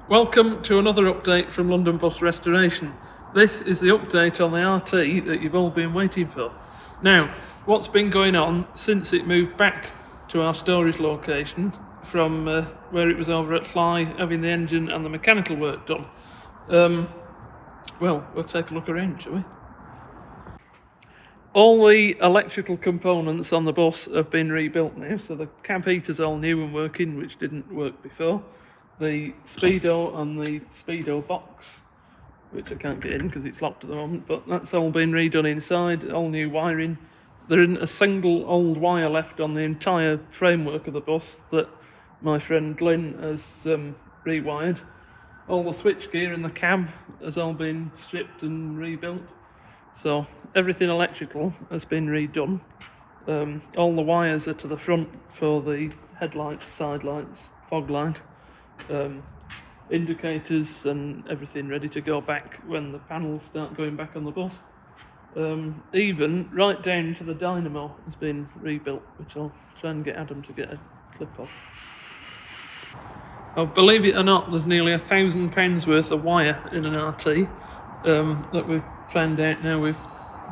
Welcome to another update from London Bus Restoration. This is the update on the RT that you've all been waiting for. Now, what's been going on since it moved back to our storage location from where it was over at Fly, having the engine and the mechanical work done? Well, we'll take a look around, shall we? All the electrical components on the bus have been rebuilt now, so the cab heater's all new and working, which didn't work before. The speedo and the speedo box, which I can't get in because it's locked at the moment, but that's all been redone inside, all new wiring. There isn't a single old wire left on the entire framework of the bus that my friend Glyn has rewired. All the switchgear in the cab has all been stripped and rebuilt. So everything electrical has been redone. All the wires are to the front for the headlights, side lights, fog light, indicators and everything ready to go back when the panels start going back on the bus. Even right down to the dynamo has been rebuilt, which I'll try and get Adam to get a clip of. Oh, believe it or not, there's nearly £1,000 worth of wire in an RT that we've found out now. We've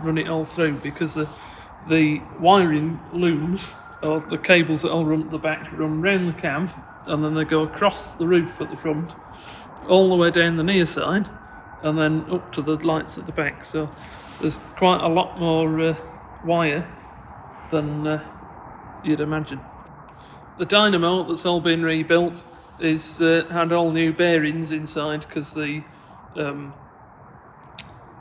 run it all through because the wiring looms, or the cables that all run at the back, run round the cab and then they go across the roof at the front, all the way down the near side and then up to the lights at the back. So there's quite a lot more wire than you'd imagine. The dynamo that's all been rebuilt is had all new bearings inside because the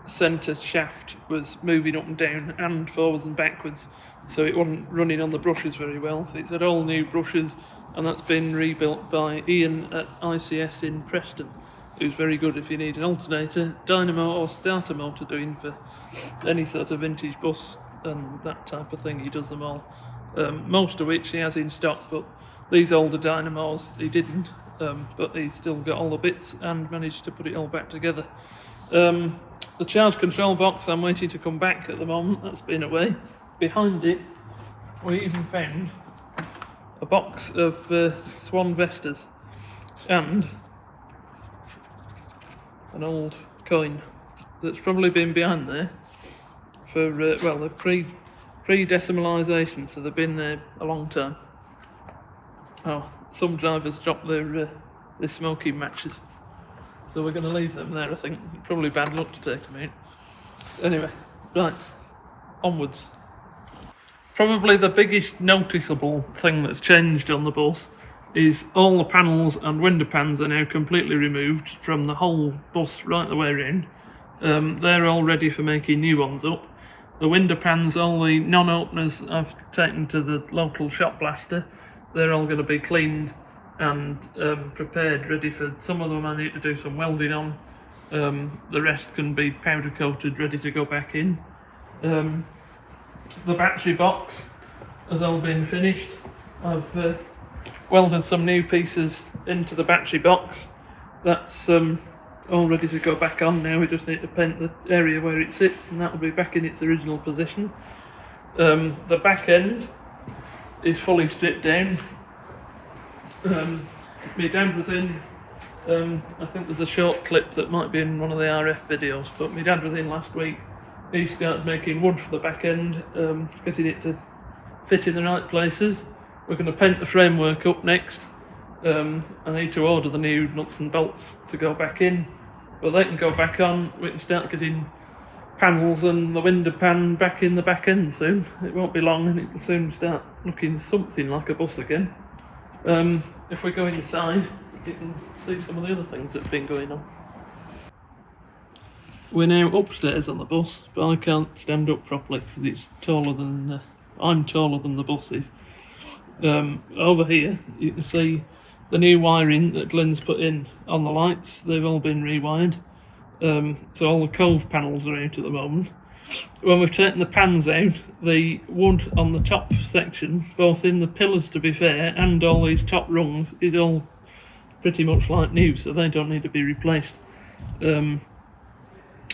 centre shaft was moving up and down and forwards and backwards, so it wasn't running on the brushes very well. So it's had all new brushes, and that's been rebuilt by Ian at ICS in Preston, who's very good if you need an alternator, dynamo or starter motor doing for any sort of vintage bus and that type of thing. He does them all, most of which he has in stock, but these older dynamos he didn't, but he's still got all the bits and managed to put it all back together. The charge control box, I'm waiting to come back at the moment. That's been away. Behind it, we even found a box of Swan Vestas and an old coin that's probably been behind there for the pre-decimalisation, so they've been there a long time. Oh, some drivers drop their smoking matches, so we're going to leave them there, I think. Probably bad luck to take them out. Anyway, right, onwards. Probably the biggest noticeable thing that's changed on the bus is all the panels and window pans are now completely removed from the whole bus right the way around. They're all ready for making new ones up. The window pans, all the non-openers I've taken to the local shop blaster. They're all going to be cleaned and prepared, ready for. Some of them I need to do some welding on. The rest can be powder coated, ready to go back in. The battery box has all been finished. I've welded some new pieces into the battery box. That's all ready to go back on now. We just need to paint the area where it sits and that will be back in its original position. The back end is fully stripped down. My dad was in, I think there's a short clip that might be in one of the RF videos, but my dad was in last week. He started making wood for the back end, getting it to fit in the right places. We're going to paint the framework up next. I need to order the new nuts and bolts to go back in, but they can go back on. We can start getting panels and the window pan back in the back end soon. It won't be long and it'll soon start looking something like a bus again. If we go inside, you can see some of the other things that have been going on. We're now upstairs on the bus, but I can't stand up properly because it's taller than I'm taller than the bus is. Over here you can see the new wiring that Glyn's put in on the lights. They've all been rewired, so all the cove panels are out at the moment. When we've taken the pans out, the wood on the top section, both in the pillars to be fair and all these top rungs, is all pretty much like new, so they don't need to be replaced.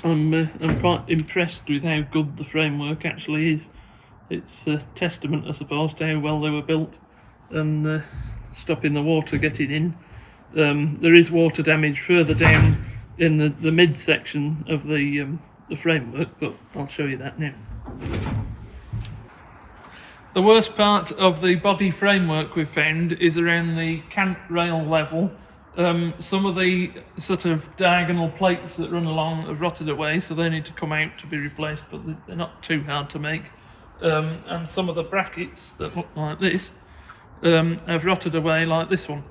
I'm quite impressed with how good the framework actually is. It's a testament, I suppose, to how well they were built and stopping the water getting in. There is water damage further down in the mid section of the framework, but I'll show you that now. The worst part of the body framework we've found is around the cant rail level. Some of the sort of diagonal plates that run along have rotted away, so they need to come out to be replaced, but they're not too hard to make. And some of the brackets that look like this have rotted away like this one.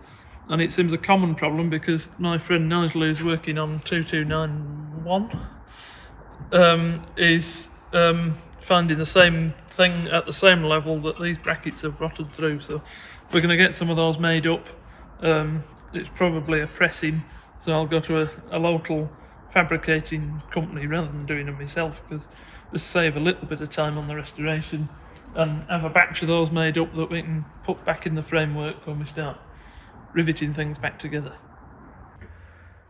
And it seems a common problem because my friend Nigel, who's working on 2291, is finding the same thing at the same level that these brackets have rotted through. So we're going to get some of those made up. It's probably a pressing, so I'll go to a local fabricating company rather than doing them myself, because just save a little bit of time on the restoration and have a batch of those made up that we can put back in the framework when we start riveting things back together.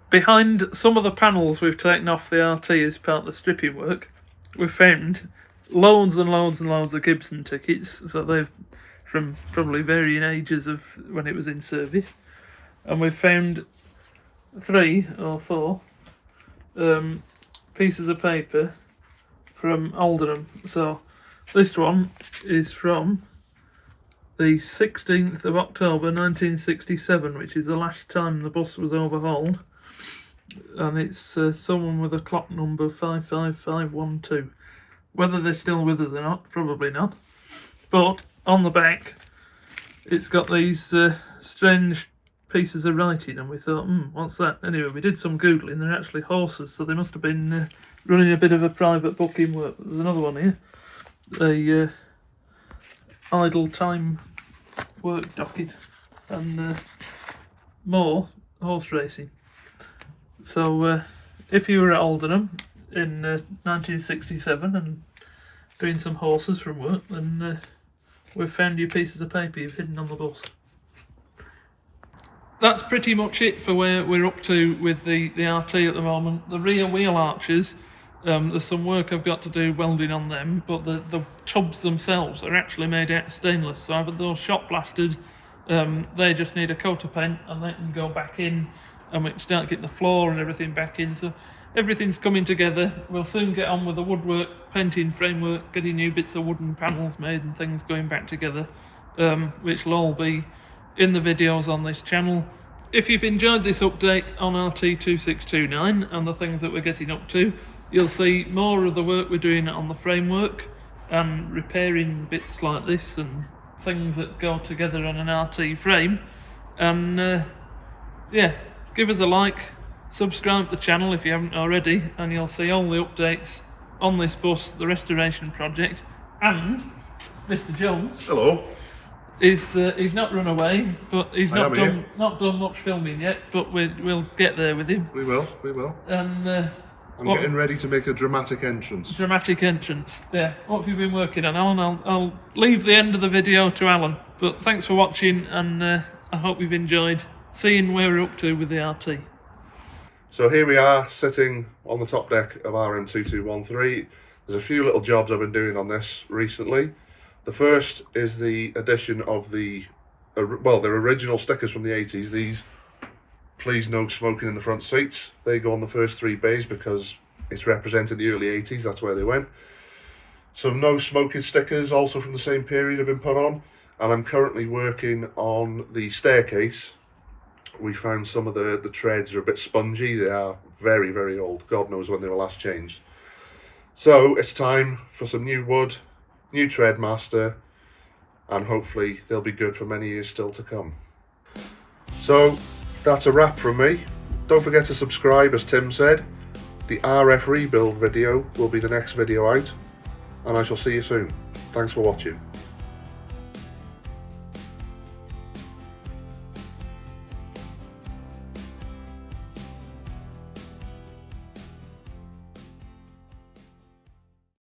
Behind some of the panels we've taken off the RT as part of the stripping work, we've found loads and loads and loads of Gibson tickets, so they've from probably varying ages of when it was in service, and we've found 3 or 4 pieces of paper from Oldham. So this one is from the 16th of October 1967, which is the last time the bus was overhauled, and it's someone with a clock number 55512. Whether they're still with us or not, probably not, but on the back it's got these strange pieces of writing, and we thought, what's that? Anyway, we did some googling. They're actually horses, so they must have been running a bit of a private booking work. There's another one here, a idle time work docket, and more horse racing. So if you were at Oldham in 1967 and doing some horses from work, then we've found you pieces of paper you've hidden on the bus. That's pretty much it for where we're up to with the RT at the moment. The rear wheel arches, there's some work I've got to do welding on them, but the tubs themselves are actually made out of stainless, so I've had those shot blasted. They just need a coat of paint and they can go back in, and we can start getting the floor and everything back in. So everything's coming together. We'll soon get on with the woodwork, painting, framework, getting new bits of wooden panels made and things going back together, which will all be in the videos on this channel. If you've enjoyed this update on RT2629 and the things that we're getting up to, you'll see more of the work we're doing on the framework and repairing bits like this and things that go together on an RT frame. And yeah, give us a like, subscribe to the channel if you haven't already, and you'll see all the updates on this bus, the restoration project. And Mr. Jones, hello. He's not run away, but he's not done much filming yet. But we'll get there with him. We will. And I'm getting ready to make a dramatic entrance. Yeah. What have you been working on, Alan? I'll leave the end of the video to Alan. But thanks for watching, and I hope you've enjoyed seeing where we're up to with the RT. So here we are, sitting on the top deck of RM2213. There's a few little jobs I've been doing on this recently. The first is the addition of the original stickers from the 80s. These, please no smoking in the front seats. They go on the first 3 bays because it's representing the early 80s, that's where they went. Some no smoking stickers also from the same period have been put on, and I'm currently working on the staircase. We found some of the treads are a bit spongy. They are very, very old. God knows when they were last changed. So it's time for some new wood, new tread master, and hopefully they'll be good for many years still to come. So that's a wrap from me. Don't forget to subscribe, as Tim said. The RF rebuild video will be the next video out, and I shall see you soon. Thanks for watching.